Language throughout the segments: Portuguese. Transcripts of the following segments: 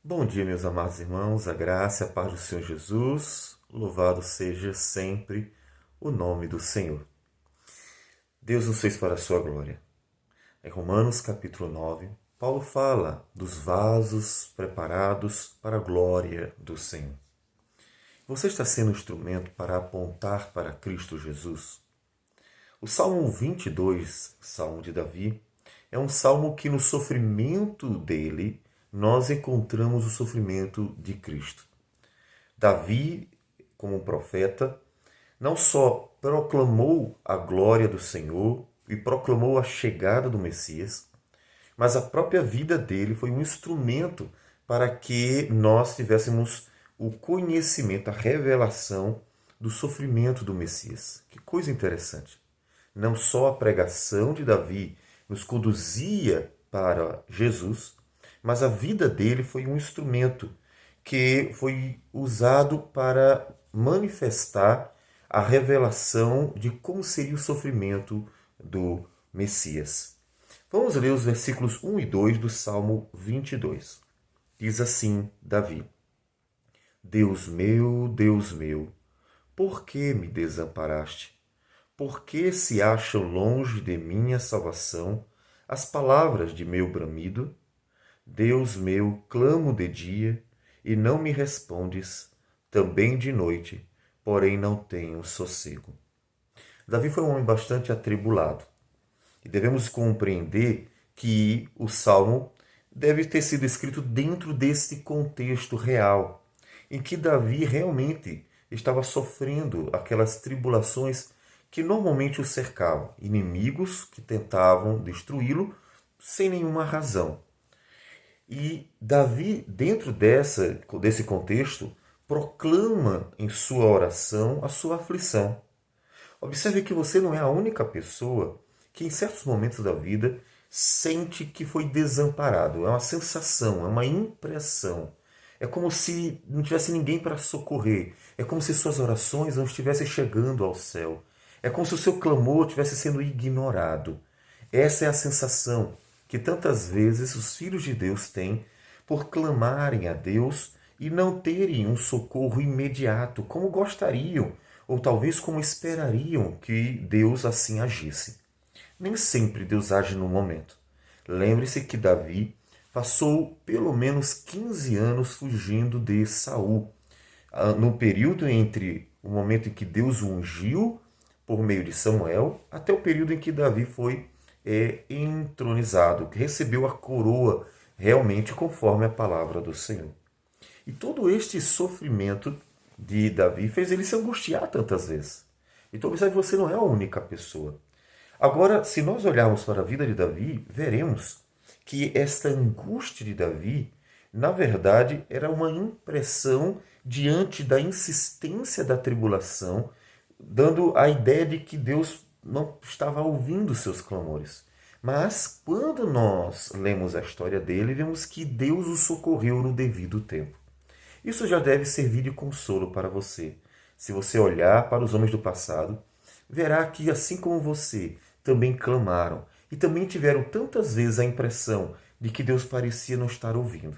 Bom dia, meus amados irmãos, a graça e a paz do Senhor Jesus, louvado seja sempre o nome do Senhor. Deus nos fez para a sua glória. Em Romanos capítulo 9, Paulo fala dos vasos preparados para a glória do Senhor. Você está sendo um instrumento para apontar para Cristo Jesus? O Salmo 22, Salmo de Davi, é um salmo que no sofrimento dele nós encontramos o sofrimento de Cristo. Davi, como um profeta, não só proclamou a glória do Senhor e proclamou a chegada do Messias, mas a própria vida dele foi um instrumento para que nós tivéssemos o conhecimento, a revelação do sofrimento do Messias. Que coisa interessante. Não só a pregação de Davi nos conduzia para Jesus, mas a vida dele foi um instrumento que foi usado para manifestar a revelação de como seria o sofrimento do Messias. Vamos ler os versículos 1 e 2 do Salmo 22. Diz assim Davi: Deus meu, por que me desamparaste? Por que se acham longe de mim a salvação, as palavras de meu bramido? Deus meu, clamo de dia, e não me respondes, também de noite, porém não tenho sossego. Davi foi um homem bastante atribulado, e devemos compreender que o Salmo deve ter sido escrito dentro deste contexto real, em que Davi realmente estava sofrendo aquelas tribulações que normalmente o cercavam, inimigos que tentavam destruí-lo sem nenhuma razão. E Davi, dentro desse contexto, proclama em sua oração a sua aflição. Observe que você não é a única pessoa que, em certos momentos da vida, sente que foi desamparado. É uma sensação, é uma impressão. É como se não tivesse ninguém para socorrer. É como se suas orações não estivessem chegando ao céu. É como se o seu clamor estivesse sendo ignorado. Essa é a sensação que tantas vezes os filhos de Deus têm por clamarem a Deus e não terem um socorro imediato, como gostariam, ou talvez como esperariam que Deus assim agisse. Nem sempre Deus age no momento. Lembre-se que Davi passou pelo menos 15 anos fugindo de Saul, no período entre o momento em que Deus o ungiu por meio de Samuel até o período em que Davi foi entronizado, que recebeu a coroa realmente conforme a palavra do Senhor. E todo este sofrimento de Davi fez ele se angustiar tantas vezes. Então, observe, você não é a única pessoa. Agora, se nós olharmos para a vida de Davi, veremos que esta angústia de Davi, na verdade, era uma impressão diante da insistência da tribulação, dando a ideia de que Deus não estava ouvindo seus clamores. Mas quando nós lemos a história dele, vemos que Deus o socorreu no devido tempo. Isso já deve servir de consolo para você. Se você olhar para os homens do passado, verá que, assim como você, também clamaram e também tiveram tantas vezes a impressão de que Deus parecia não estar ouvindo.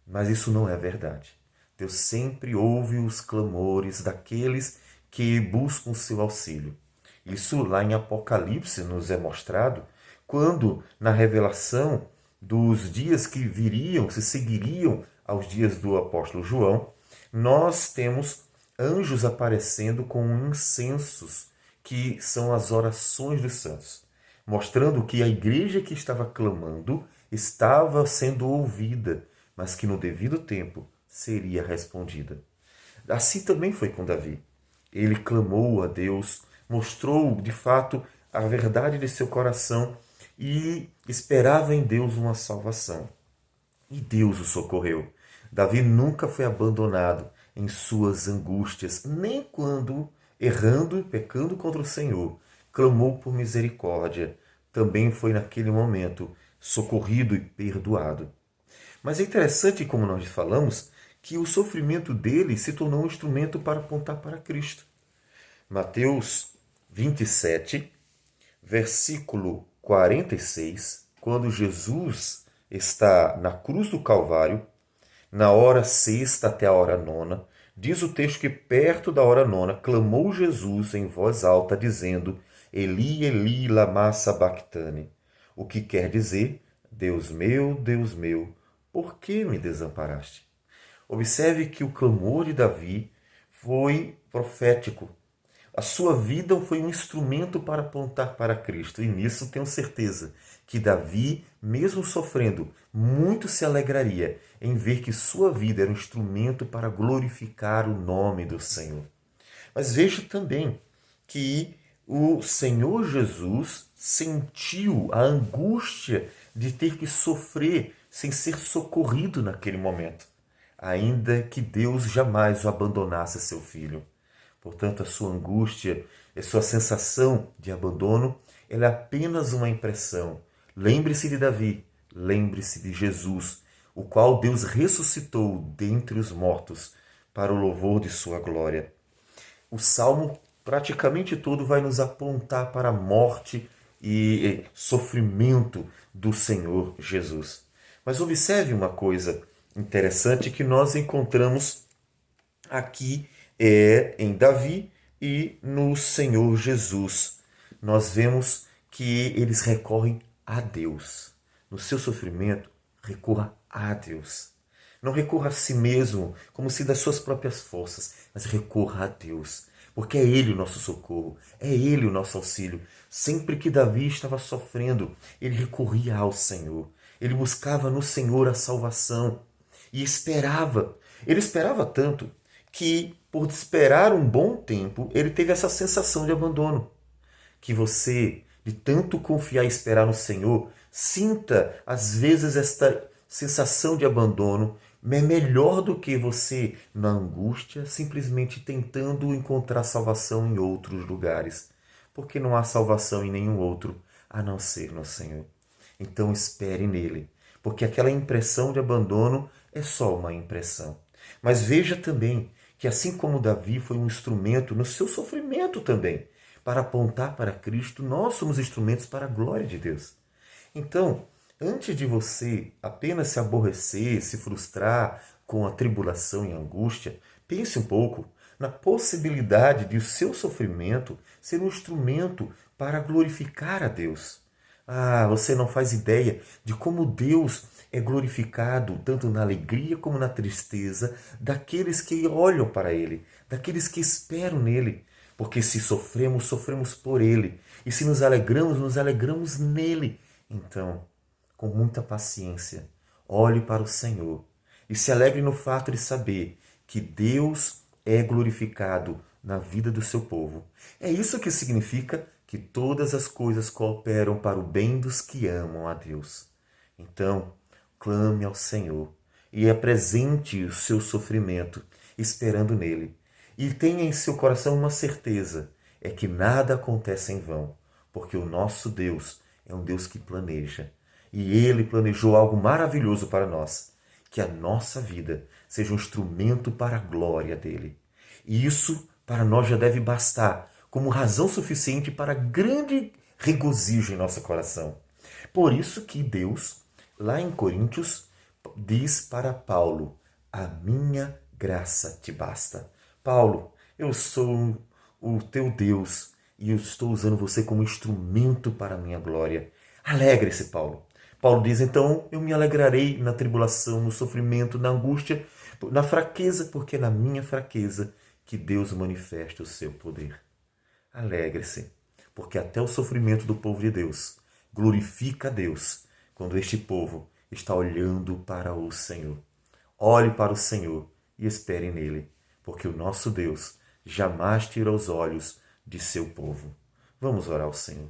Mas isso não é verdade. Deus sempre ouve os clamores daqueles que buscam o seu auxílio. Isso lá em Apocalipse nos é mostrado quando, na revelação dos dias que viriam, se seguiriam aos dias do apóstolo João, nós temos anjos aparecendo com incensos, que são as orações dos santos, mostrando que a igreja que estava clamando estava sendo ouvida, mas que no devido tempo seria respondida. Assim também foi com Davi. Ele clamou a Deus, mostrou de fato a verdade de seu coração e esperava em Deus uma salvação. E Deus o socorreu. Davi nunca foi abandonado em suas angústias, nem quando, errando e pecando contra o Senhor, clamou por misericórdia. Também foi naquele momento socorrido e perdoado. Mas é interessante, como nós falamos, que o sofrimento dele se tornou um instrumento para apontar para Cristo. Mateus 27, versículo 46, quando Jesus está na cruz do Calvário, Na hora sexta até a hora nona, diz o texto que perto da hora nona clamou Jesus em voz alta, dizendo: Eli, Eli, lama sabachthani, o que quer dizer: Deus meu, por que me desamparaste? Observe que o clamor de Davi foi profético. A sua vida foi um instrumento para apontar para Cristo. E nisso tenho certeza que Davi, mesmo sofrendo, muito se alegraria em ver que sua vida era um instrumento para glorificar o nome do Senhor. Mas veja também que o Senhor Jesus sentiu a angústia de ter que sofrer sem ser socorrido naquele momento, ainda que Deus jamais o abandonasse seu filho. Portanto, a sua angústia, a sua sensação de abandono, ela é apenas uma impressão. Lembre-se de Davi, lembre-se de Jesus, o qual Deus ressuscitou dentre os mortos para o louvor de sua glória. O Salmo praticamente todo vai nos apontar para a morte e sofrimento do Senhor Jesus. Mas observe uma coisa interessante que nós encontramos aqui em Davi e no Senhor Jesus. Nós vemos que eles recorrem a Deus. No seu sofrimento, recorra a Deus. Não recorra a si mesmo, como se das suas próprias forças, mas recorra a Deus. Porque é Ele o nosso socorro, é Ele o nosso auxílio. Sempre que Davi estava sofrendo, ele recorria ao Senhor. Ele buscava no Senhor a salvação e esperava. Ele esperava tanto que, por esperar um bom tempo, ele teve essa sensação de abandono. Que você, de tanto confiar e esperar no Senhor, sinta às vezes esta sensação de abandono. É melhor do que você, na angústia, simplesmente tentando encontrar salvação em outros lugares. Porque não há salvação em nenhum outro, a não ser no Senhor. Então espere nele, porque aquela impressão de abandono é só uma impressão. Mas veja também que assim como Davi foi um instrumento no seu sofrimento também, para apontar para Cristo, nós somos instrumentos para a glória de Deus. Então, antes de você apenas se aborrecer, se frustrar com a tribulação e a angústia, pense um pouco na possibilidade de o seu sofrimento ser um instrumento para glorificar a Deus. Ah, você não faz ideia de como Deus é glorificado tanto na alegria como na tristeza daqueles que olham para Ele, daqueles que esperam nele. Porque se sofremos, sofremos por Ele. E se nos alegramos nele. Então, com muita paciência, olhe para o Senhor e se alegre no fato de saber que Deus é glorificado na vida do seu povo. É isso que significa que todas as coisas cooperam para o bem dos que amam a Deus. Então, clame ao Senhor e apresente o seu sofrimento, esperando nele. E tenha em seu coração uma certeza, é que nada acontece em vão, porque o nosso Deus é um Deus que planeja. E Ele planejou algo maravilhoso para nós, que a nossa vida seja um instrumento para a glória dele. E isso para nós já deve bastar como razão suficiente para grande regozijo em nosso coração. Por isso que Deus, lá em Coríntios, diz para Paulo: a minha graça te basta. Paulo, eu sou o teu Deus e eu estou usando você como instrumento para a minha glória. Alegre-se, Paulo. Paulo diz, então, eu me alegrarei na tribulação, no sofrimento, na angústia, na fraqueza, porque é na minha fraqueza que Deus manifesta o seu poder. Alegre-se, porque até o sofrimento do povo de Deus glorifica a Deus quando este povo está olhando para o Senhor. Olhe para o Senhor e espere nele, porque o nosso Deus jamais tira os olhos de seu povo. Vamos orar ao Senhor.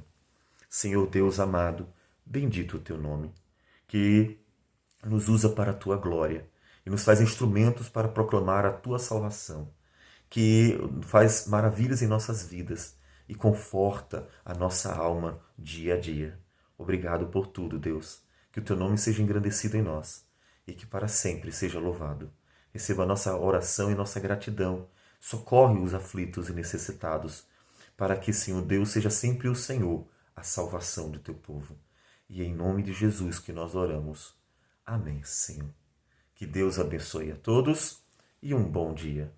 Senhor Deus amado, bendito o teu nome, que nos usa para a tua glória e nos faz instrumentos para proclamar a tua salvação, que faz maravilhas em nossas vidas e conforta a nossa alma dia a dia. Obrigado por tudo, Deus. Que o teu nome seja engrandecido em nós e que para sempre seja louvado. Receba a nossa oração e nossa gratidão. Socorre os aflitos e necessitados, para que, Senhor Deus, seja sempre o Senhor a salvação do teu povo. E é em nome de Jesus que nós oramos. Amém, Senhor. Que Deus abençoe a todos e um bom dia.